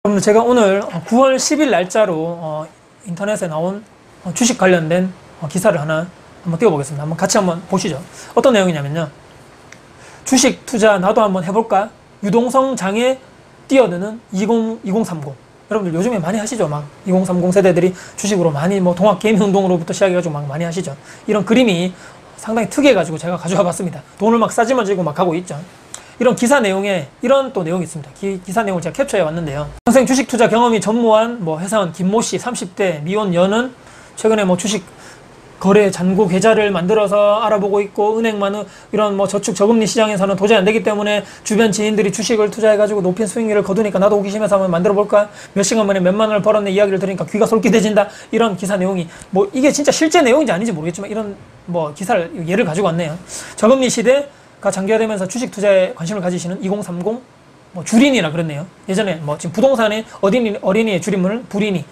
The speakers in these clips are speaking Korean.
여러분들 제가 오늘 9월 10일 날짜로 인터넷에 나온 주식 관련된 기사를 하나 한번 띄워보겠습니다. 한번 같이 한번 보시죠. 어떤 내용이냐면요. 주식 투자 나도 한번 해볼까? 유동성 장에 뛰어드는 2030. 여러분들 요즘에 많이 하시죠? 막 2030 세대들이 주식으로 많이 동학 게임 운동으로부터 시작해가지고 막 많이 하시죠. 이런 그림이 상당히 특이해가지고 제가 가져와 봤습니다. 돈을 막 싸지마지고 막 하고 있죠. 이런 기사 내용에 이런 또 내용이 있습니다. 기사 내용을 제가 캡처해 왔는데요. 평생 주식 투자 경험이 전무한 회사원 김모 씨 30대 미혼 여는 최근에 주식 거래 잔고 계좌를 만들어서 알아보고 있고, 은행만은 이런 저축 저금리 시장에서는 도저히 안 되기 때문에 주변 지인들이 주식을 투자해가지고 높은 수익률을 거두니까 나도 호기심에서 한번 만들어 볼까? 몇 시간 만에 몇만 원을 벌었네 이야기를 들으니까 귀가 솔깃해진다. 이런 기사 내용이 이게 진짜 실제 내용인지 아닌지 모르겠지만 이런 기사를 예를 가지고 왔네요. 저금리 시대가 장기화되면서 주식 투자에 관심을 가지시는 2030 주린이라 그랬네요. 예전에 지금 부동산의 어린이의 줄임말은 부린이,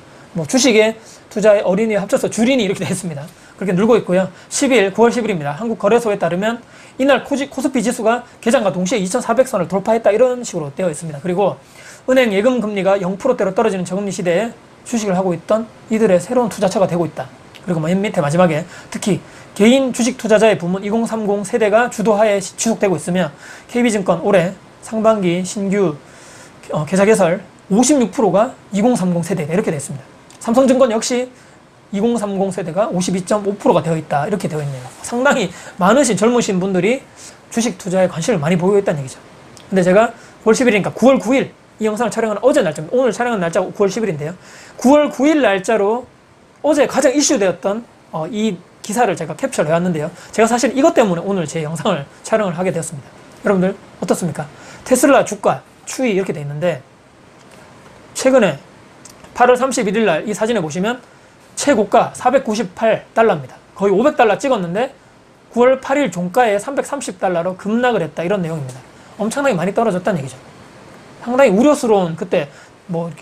주식의 투자의 어린이와 합쳐서 주린이 이렇게 되어 있습니다. 그렇게 늘고 있고요. 10일, 9월 10일입니다. 한국거래소에 따르면 이날 코스피 지수가 개장과 동시에 2400선을 돌파했다. 이런 식으로 되어 있습니다. 그리고 은행 예금 금리가 0%대로 떨어지는 저금리 시대에 주식을 하고 있던 이들의 새로운 투자처가 되고 있다. 그리고 맨 밑에 마지막에 특히 개인 주식 투자자의 부문 2030 세대가 주도하에 지속되고 있으며 KB증권 올해 상반기 신규 계좌 개설 56%가 2030 세대 이렇게 되어 있습니다. 삼성증권 역시 2030 세대가 52.5%가 되어 있다. 이렇게 되어 있네요. 상당히 많으신 젊으신 분들이 주식 투자에 관심을 많이 보이고 있다는 얘기죠. 근데 제가 9월 10일이니까 9월 9일 이 영상을 촬영하는 어제 날짜입니다. 오늘 촬영한 날짜가 9월 10일인데요. 9월 9일 날짜로 어제 가장 이슈되었던 이 기사를 제가 캡처를 해왔는데요. 제가 사실 이것 때문에 오늘 제 영상을 촬영을 하게 되었습니다. 여러분들 어떻습니까? 테슬라 주가 추이 이렇게 되어 있는데 최근에 8월 31일 날 이 사진에 보시면 최고가 498달러입니다. 거의 500달러 찍었는데 9월 8일 종가에 330달러로 급락을 했다. 이런 내용입니다. 엄청나게 많이 떨어졌다는 얘기죠. 상당히 우려스러운 그때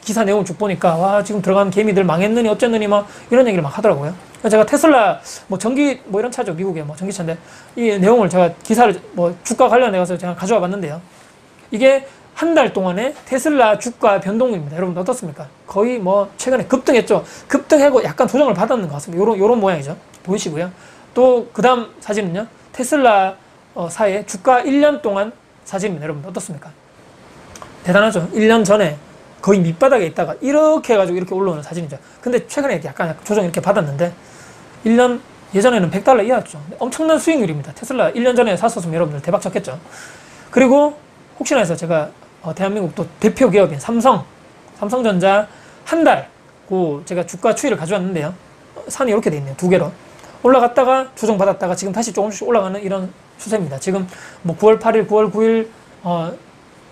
기사 내용을 쭉 보니까 와 지금 들어간 개미들 망했느니 어쨌느니 이런 얘기를 막 하더라고요. 제가 테슬라 전기 이런 차죠. 미국의 전기차인데 이 내용을 제가 기사를 주가 관련해서 제가 가져와 봤는데요. 이게 한 달 동안에 테슬라 주가 변동입니다. 여러분 어떻습니까? 거의 최근에 급등했죠. 급등하고 약간 조정을 받았는 것 같습니다. 요런 모양이죠. 보이시고요. 또 그 다음 사진은요. 테슬라 사의 주가 1년 동안 사진입니다. 여러분 어떻습니까? 대단하죠. 1년 전에 거의 밑바닥에 있다가 이렇게 해가지고 이렇게 올라오는 사진이죠. 근데 최근에 약간 조정 이렇게 받았는데 1년 예전에는 100달러 이하였죠. 엄청난 수익률입니다. 테슬라 1년 전에 샀었으면 여러분들 대박 쳤겠죠. 그리고 혹시나 해서 제가 대한민국 또 대표 기업인 삼성전자 한 달 제가 주가 추이를 가져왔는데요. 산이 이렇게 돼 있네요. 두 개로 올라갔다가 조정받았다가 지금 다시 조금씩 올라가는 이런 추세입니다. 지금 9월 8일, 9월 9일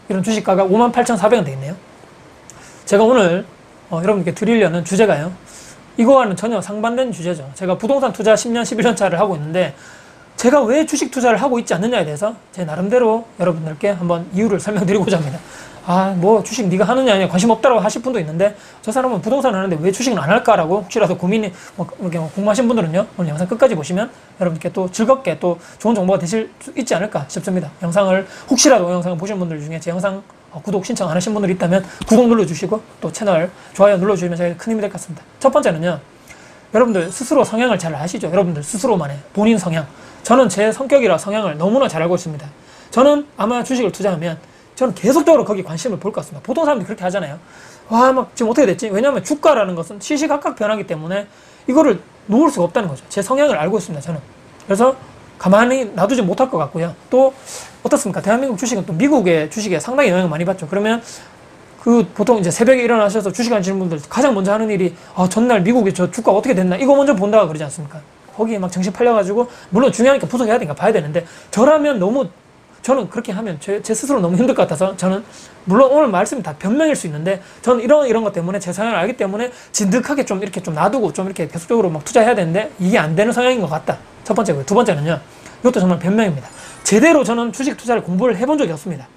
이런 주식가가 58,400원 돼 있네요. 제가 오늘 여러분께 드리려는 주제가요. 이거와는 전혀 상반된 주제죠. 제가 부동산 투자 10년, 11년 차를 하고 있는데 제가 왜 주식 투자를 하고 있지 않느냐에 대해서 제 나름대로 여러분들께 한번 이유를 설명드리고자 합니다. 주식 네가 하느냐 아니냐 관심 없다고 하실 분도 있는데 저 사람은 부동산 하는데 왜 주식은 안 할까라고 혹시라도 고민이 이렇게 궁금하신 분들은요. 오늘 영상 끝까지 보시면 여러분께 또 즐겁게 또 좋은 정보가 되실 수 있지 않을까 싶습니다. 혹시라도 영상을 보신 분들 중에 제 영상 구독 신청 안 하신 분들이 있다면 구독 눌러주시고 또 채널 좋아요 눌러주시면 제가 큰 힘이 될 것 같습니다. 첫 번째는요. 여러분들 스스로 성향을 잘 아시죠? 여러분들 스스로만의 본인 성향. 저는 제 성격이라 성향을 너무나 잘 알고 있습니다. 저는 아마 주식을 투자하면 저는 계속적으로 거기 관심을 볼 것 같습니다. 보통 사람들이 그렇게 하잖아요. 지금 어떻게 됐지? 왜냐하면 주가라는 것은 시시각각 변하기 때문에 이거를 놓을 수가 없다는 거죠. 제 성향을 알고 있습니다. 저는. 그래서 가만히 놔두지 못할 것 같고요. 또 어떻습니까? 대한민국 주식은 또 미국의 주식에 상당히 영향을 많이 받죠. 그러면 보통 이제 새벽에 일어나셔서 주식 하시는 분들 가장 먼저 하는 일이 전날 미국의 저 주가가 어떻게 됐나 이거 먼저 본다고 그러지 않습니까? 거기에 막 정신 팔려가지고 물론 중요하니까 분석해야 되니까 봐야 되는데 저는 그렇게 하면 제 스스로 너무 힘들 것 같아서 저는 물론 오늘 말씀이 다 변명일 수 있는데 저는 이런 것 때문에 제 성향을 알기 때문에 진득하게 좀 이렇게 좀 놔두고 좀 이렇게 계속적으로 투자해야 되는데 이게 안 되는 성향인 것 같다. 첫 번째고요. 두 번째는요. 이것도 정말 변명입니다. 제대로 저는 주식 투자를 공부를 해본 적이 없습니다.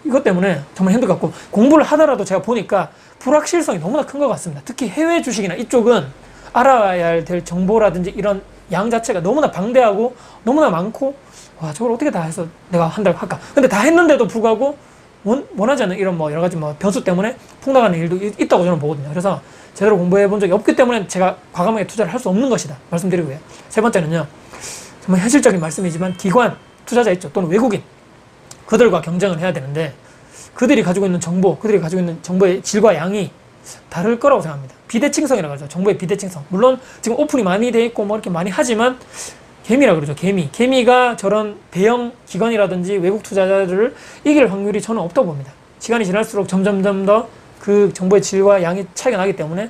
이것 때문에 정말 힘들 것 같고 공부를 하더라도 제가 보니까 불확실성이 너무나 큰 것 같습니다. 특히 해외 주식이나 이쪽은 알아야 될 정보라든지 이런 양 자체가 너무나 방대하고 너무나 많고 저걸 어떻게 다 해서 내가 한 달 할까? 근데 다 했는데도 불구하고 원하지 않는 이런 뭐 여러 가지 뭐 변수 때문에 폭락하는 일도 있다고 저는 보거든요. 그래서 제대로 공부해 본 적이 없기 때문에 제가 과감하게 투자를 할 수 없는 것이다 말씀드리고요. 세 번째는요, 정말 현실적인 말씀이지만 기관 투자자 있죠, 또는 외국인, 그들과 경쟁을 해야 되는데 그들이 가지고 있는 정보, 그들이 가지고 있는 정보의 질과 양이 다를 거라고 생각합니다. 비대칭성이라고 하죠. 정보의 비대칭성. 물론 지금 오픈이 많이 돼 있고 뭐 이렇게 많이 하지만 개미라 그러죠. 개미가 저런 대형 기관이라든지 외국 투자자들을 이길 확률이 저는 없다고 봅니다. 시간이 지날수록 점점점 더 그 정보의 질과 양이 차이가 나기 때문에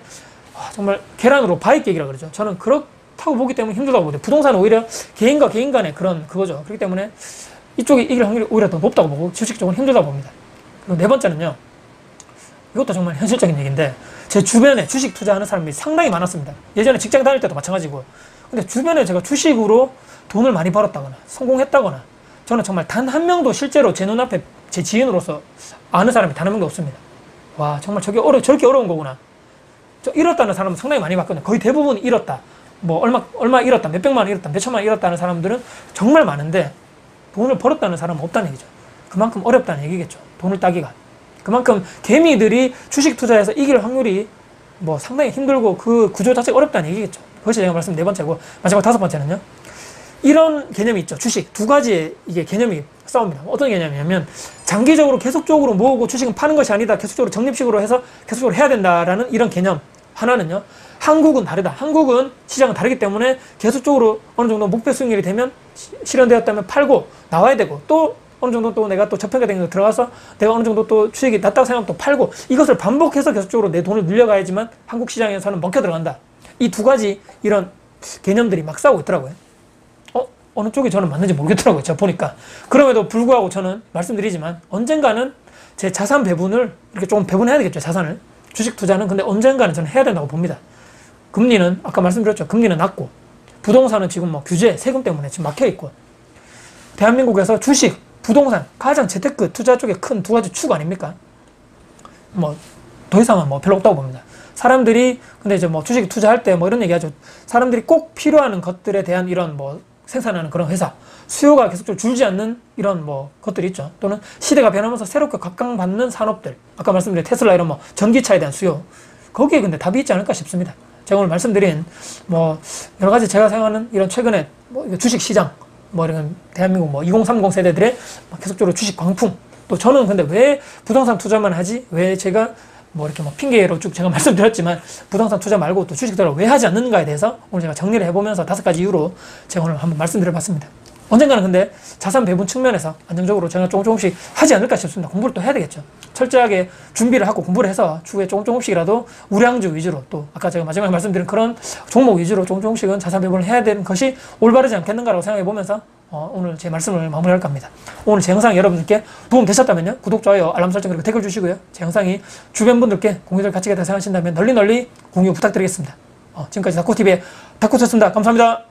정말 계란으로 바위 깨기라 그러죠. 저는 그렇다고 보기 때문에 힘들다고 보거든요. 부동산은 오히려 개인과 개인 간의 그런 그거죠. 그렇기 때문에 이쪽이 이길 확률이 오히려 더 높다고 보고 주식 쪽은 힘들다고 봅니다. 그리고 네 번째는요, 이것도 정말 현실적인 얘기인데 제 주변에 주식 투자하는 사람이 상당히 많았습니다. 예전에 직장 다닐 때도 마찬가지고. 근데 주변에 제가 주식으로 돈을 많이 벌었다거나 성공했다거나 저는 정말 단 한 명도 실제로 제 눈앞에 제 지인으로서 아는 사람이 단 한 명도 없습니다. 와, 정말 저렇게 어려운 거구나. 저 잃었다는 사람은 상당히 많이 봤거든요. 거의 대부분 잃었다. 뭐 얼마 잃었다, 몇백만 원 잃었다, 몇천만 원 잃었다는 사람들은 정말 많은데 돈을 벌었다는 사람은 없다는 얘기죠. 그만큼 어렵다는 얘기겠죠. 돈을 따기가. 그만큼 개미들이 주식 투자에서 이길 확률이 뭐 상당히 힘들고 그 구조 자체가 어렵다는 얘기겠죠. 그것이 제가 말씀 네 번째고, 마지막 다섯 번째는요, 이런 개념이 있죠. 주식 두 가지의 이게 개념이 싸웁니다. 어떤 개념이냐면 장기적으로 계속적으로 모으고 주식은 파는 것이 아니다, 계속적으로 적립식으로 해서 계속적으로 해야 된다라는 이런 개념. 하나는요, 한국은 다르다. 한국은 시장은 다르기 때문에 계속적으로 어느 정도 목표 수익률이 되면 실현되었다면 팔고 나와야 되고, 또 어느 정도 또 내가 또 저평가 된 거 들어가서 내가 어느 정도 또 수익이 낮다고 생각하면 또 팔고, 이것을 반복해서 계속적으로 내 돈을 늘려가야지만 한국 시장에서는 먹혀 들어간다. 이 두 가지 이런 개념들이 막 싸우고 있더라고요. 어느 쪽이 저는 맞는지 모르겠더라고요. 제가 보니까. 그럼에도 불구하고 저는 말씀드리지만 언젠가는 제 자산 배분을 이렇게 조금 배분해야 되겠죠. 자산을. 주식 투자는 근데 언젠가는 저는 해야 된다고 봅니다. 금리는 아까 말씀드렸죠. 금리는 낮고, 부동산은 지금 뭐 규제, 세금 때문에 지금 막혀 있고, 대한민국에서 주식, 부동산, 가장 재테크 투자 쪽에 큰 두 가지 축 아닙니까? 뭐 더 이상은 뭐 별로 없다고 봅니다. 사람들이 근데 이제 뭐 주식 투자할 때 뭐 이런 얘기하죠. 사람들이 꼭 필요한 것들에 대한 이런 뭐 생산하는 그런 회사, 수요가 계속적으로 줄지 않는 이런 뭐 것들이 있죠. 또는 시대가 변하면서 새롭게 각광받는 산업들, 아까 말씀드린 테슬라 이런 뭐 전기차에 대한 수요, 거기에 근데 답이 있지 않을까 싶습니다. 제가 오늘 말씀드린 뭐 여러 가지 제가 생각하는 이런 최근에 뭐 주식 시장, 뭐 이런 대한민국 뭐 2030 세대들의 계속적으로 주식 광풍, 또 저는 근데 왜 부동산 투자만 하지? 왜 제가 뭐 이렇게 뭐 핑계로 쭉 제가 말씀드렸지만 부동산 투자 말고 또 주식 투자를 왜 하지 않는가에 대해서 오늘 제가 정리를 해보면서 5가지 이유로 제가 오늘 한번 말씀드려봤습니다. 언젠가는 근데 자산 배분 측면에서 안정적으로 제가 조금씩 하지 않을까 싶습니다. 공부를 또 해야 되겠죠. 철저하게 준비를 하고 공부를 해서 추후에 조금씩이라도 우량주 위주로, 또 아까 제가 마지막에 말씀드린 그런 종목 위주로 조금씩은 자산 배분을 해야 되는 것이 올바르지 않겠는가라고 생각해 보면서 오늘 제 말씀을 마무리할까 합니다. 오늘 제 영상이 여러분들께 도움 되셨다면요, 구독, 좋아요, 알람 설정, 그리고 댓글 주시고요. 제 영상이 주변 분들께 공유될 가치가 있다고 생각하신다면 널리 공유 부탁드리겠습니다. 지금까지 다코TV의 다코였습니다. 감사합니다.